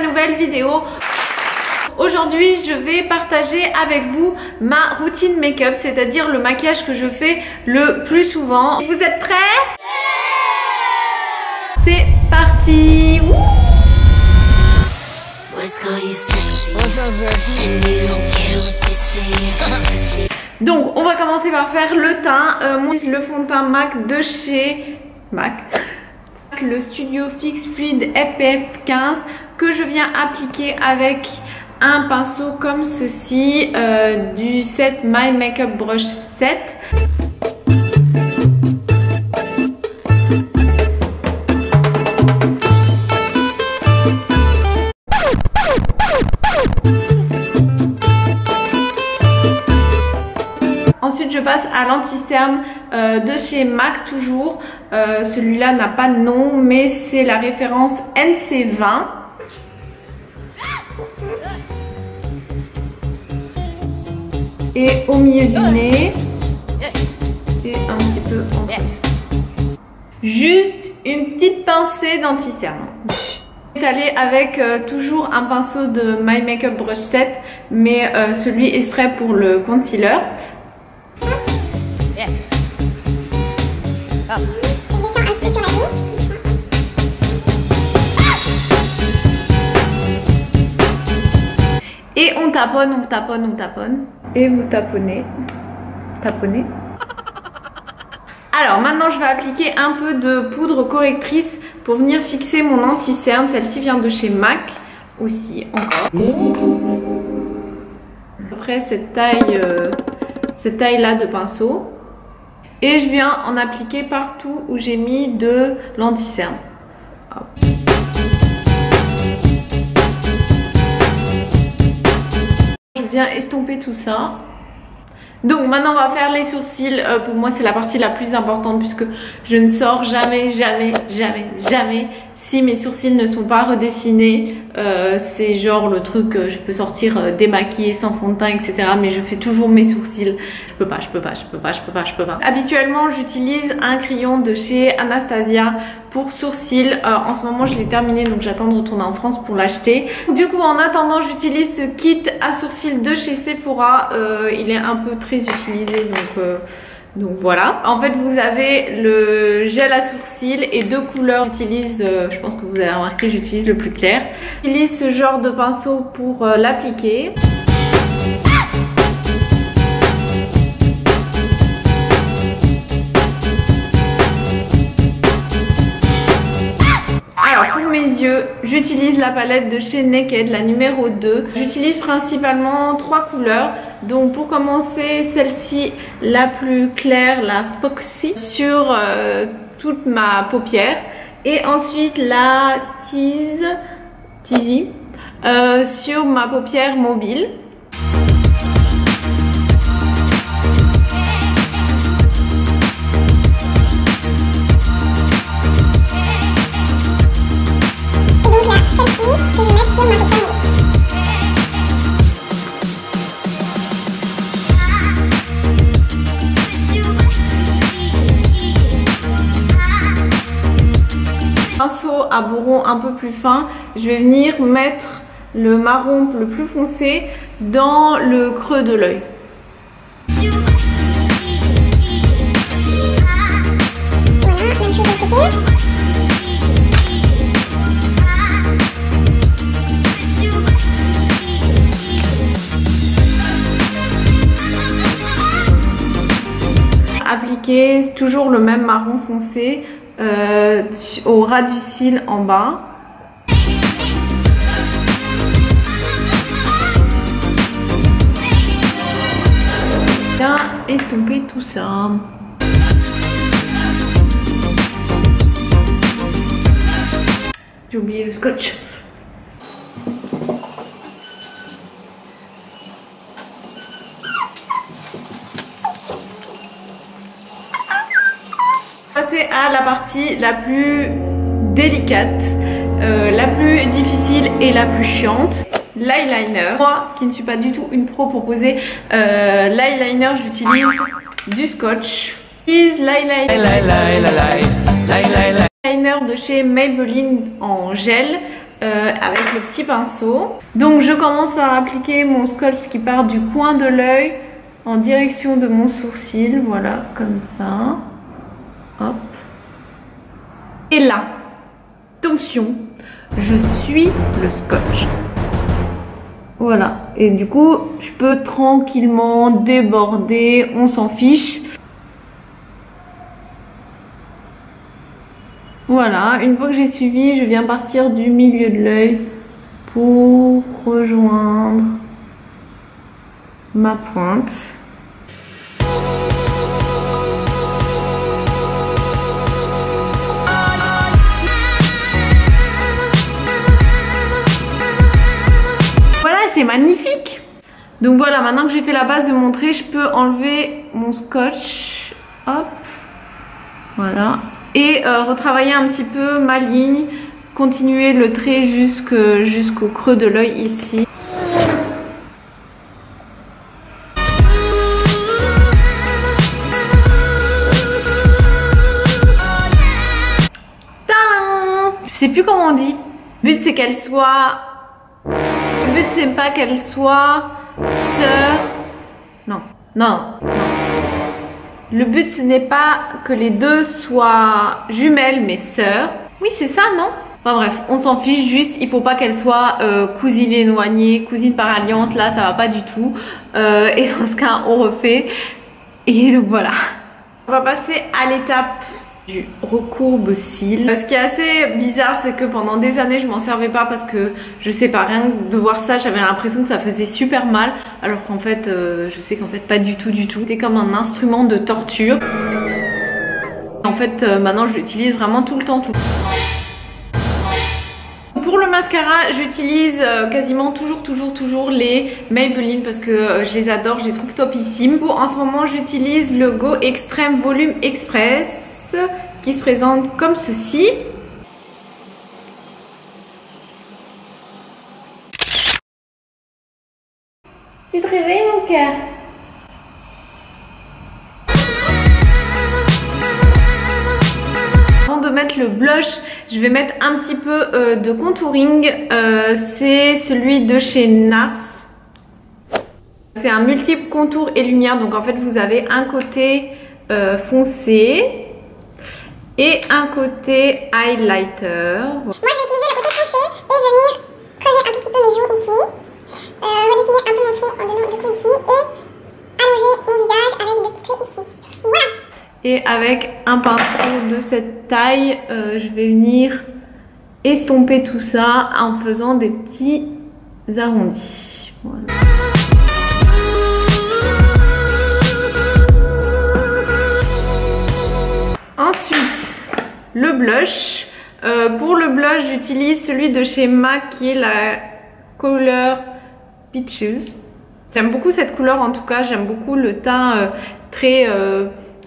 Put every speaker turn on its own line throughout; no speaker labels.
nouvelle vidéo. Aujourd'hui, je vais partager avec vous ma routine make-up, c'est-à-dire le maquillage que je fais le plus souvent. Vous êtes prêts? C'est parti! Donc, on va commencer par faire le teint. Moi, le fond de teint MAC de chez MAC. Le Studio Fix Fluid SPF 15 que je viens appliquer avec un pinceau comme ceci du set My Makeup Brush Set. Ensuite, je passe à l'anti-cerne de chez MAC toujours. Celui-là n'a pas de nom, mais c'est la référence NC20. Et au milieu du nez. Et un petit peu en dessous. Juste une petite pincée d'anti-cerne. Étalé avec toujours un pinceau de My Makeup Brush Set, mais celui exprès pour le concealer. Et on taponne, on taponne, on taponne. Et vous taponnez. Taponnez. Alors maintenant je vais appliquer un peu de poudre correctrice pour venir fixer mon anti-cerne. Celle-ci vient de chez MAC aussi encore. Après cette taille là de pinceau. Et je viens en appliquer partout où j'ai mis de l'anti-cerne. Je viens estomper tout ça. Donc maintenant on va faire les sourcils. Pour moi c'est la partie la plus importante puisque je ne sors jamais si mes sourcils ne sont pas redessinés. C'est genre le truc je peux sortir démaquillée sans fond de teint etc. Mais je fais toujours mes sourcils. Je peux pas. Habituellement j'utilise un crayon de chez Anastasia pour sourcils. En ce moment je l'ai terminé donc j'attends de retourner en France pour l'acheter. Du coup en attendant j'utilise ce kit à sourcils de chez Sephora. Il est un peu très utilisé donc voilà. En fait vous avez le gel à sourcils et deux couleurs. J'utilise, je pense que vous avez remarqué, j'utilise le plus clair. J'utilise ce genre de pinceau pour l'appliquer. Pour mes yeux, j'utilise la palette de chez Naked, la numéro 2. J'utilise principalement 3 couleurs. Donc pour commencer, celle-ci, la plus claire, la Foxy, sur toute ma paupière. Et ensuite la Teasy sur ma paupière mobile. Pinceau à bourron un peu plus fin, je vais venir mettre le marron le plus foncé dans le creux de l'œil. Appliquer toujours le même marron foncé au ras du cil en bas. Bien estomper tout ça. J'ai oublié le scotch. Passer à la partie la plus délicate, la plus difficile et la plus chiante. l'eyeliner. Moi qui ne suis pas du tout une pro pour poser l'eyeliner, j'utilise du scotch. L'eyeliner de chez Maybelline en gel. avec le petit pinceau. Donc je commence par appliquer mon scotch qui part du coin de l'œil en direction de mon sourcil, voilà, comme ça. Hop. Et là, attention, je suis le scotch. Voilà, et du coup, je peux tranquillement déborder, on s'en fiche. Voilà, une fois que j'ai suivi, je viens partir du milieu de l'œil pour rejoindre ma pointe. Voilà, c'est magnifique. Donc voilà, maintenant que j'ai fait la base de mon trait, je peux enlever mon scotch. Hop. Voilà. Et retravailler un petit peu ma ligne, continuer le trait jusqu'au creux de l'œil ici. Tadam! Je sais plus comment on dit. Le but c'est qu'elle soit... Le but c'est pas qu'elle soit sœur. Non, non, non. Le but ce n'est pas que les deux soient jumelles mais sœurs. Oui c'est ça non? Enfin bref, on s'en fiche, juste il faut pas qu'elles soient cousines éloignées, cousines par alliance, là ça va pas du tout. Et dans ce cas on refait. Et donc voilà. On va passer à l'étape du recourbe cils. Ce qui est assez bizarre c'est que pendant des années je m'en servais pas parce que je sais pas, rien de voir ça j'avais l'impression que ça faisait super mal alors qu'en fait je sais qu'en fait pas du tout. C'est comme un instrument de torture. En fait maintenant je l'utilise vraiment tout le temps. Pour le mascara j'utilise quasiment toujours les Maybelline parce que je les adore, je les trouve topissimes. En ce moment j'utilise le Go Extreme Volume Express qui se présente comme ceci. Tu te réveilles mon cœur? Avant de mettre le blush, je vais mettre un petit peu de contouring. C'est celui de chez NARS. C'est un multiple contour et lumière. Donc en fait vous avez un côté foncé et un côté highlighter.
Moi je vais utiliser le côté foncé et je vais venir creuser un tout petit peu mes joues ici, redessiner un peu mon fond en donnant du coup ici et allonger mon visage avec des traits ici. Voilà.
Et avec un pinceau de cette taille, je vais venir estomper tout ça en faisant des petits arrondis. Voilà. Ensuite, le blush. Pour le blush, j'utilise celui de chez MAC qui est la couleur Peaches. J'aime beaucoup cette couleur en tout cas, j'aime beaucoup le teint très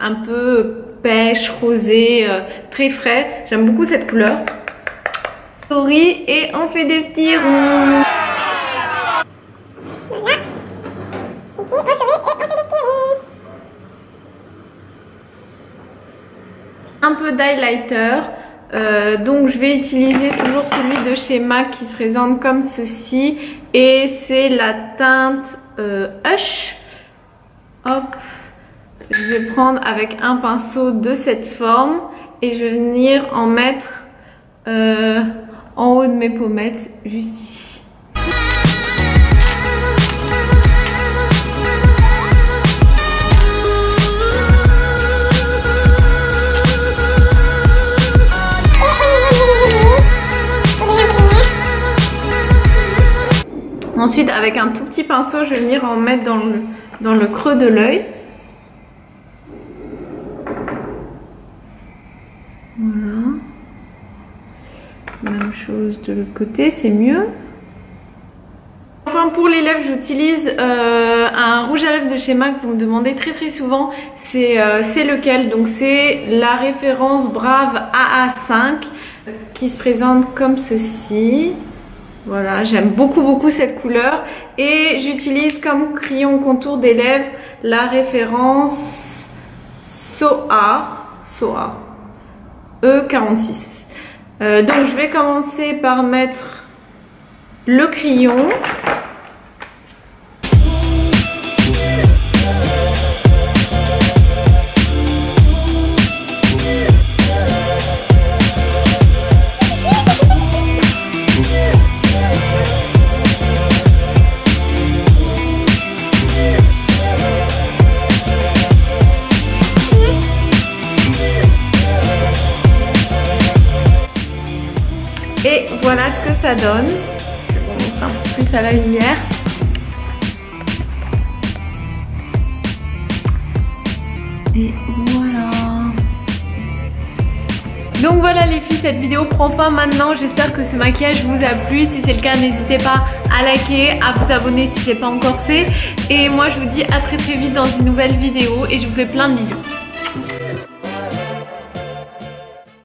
un peu pêche, rosé, très frais. J'aime beaucoup cette couleur. Souris et on fait des petits ronds.
Voilà. Ici, on sourit et on fait des petits ronds.
Un peu d'highlighter, donc je vais utiliser toujours celui de chez MAC qui se présente comme ceci et c'est la teinte Hush. Hop, je vais prendre avec un pinceau de cette forme et je vais venir en mettre en haut de mes pommettes juste ici. Ensuite, avec un tout petit pinceau, je vais venir en mettre dans le creux de l'œil. Voilà. Même chose de l'autre côté, c'est mieux. Enfin, pour les lèvres, j'utilise un rouge à lèvres de chez MAC. Vous me demandez très souvent c'est lequel. Donc c'est la référence Brave AA5 qui se présente comme ceci. Voilà, j'aime beaucoup cette couleur et j'utilise comme crayon contour des lèvres la référence Soar E46. Donc je vais commencer par mettre le crayon. Et voilà ce que ça donne. Je vais vous montrer un peu plus à la lumière. Et voilà. Donc voilà les filles, cette vidéo prend fin maintenant. J'espère que ce maquillage vous a plu. Si c'est le cas, n'hésitez pas à liker, à vous abonner si ce n'est pas encore fait. Et moi je vous dis à très vite dans une nouvelle vidéo et je vous fais plein de bisous.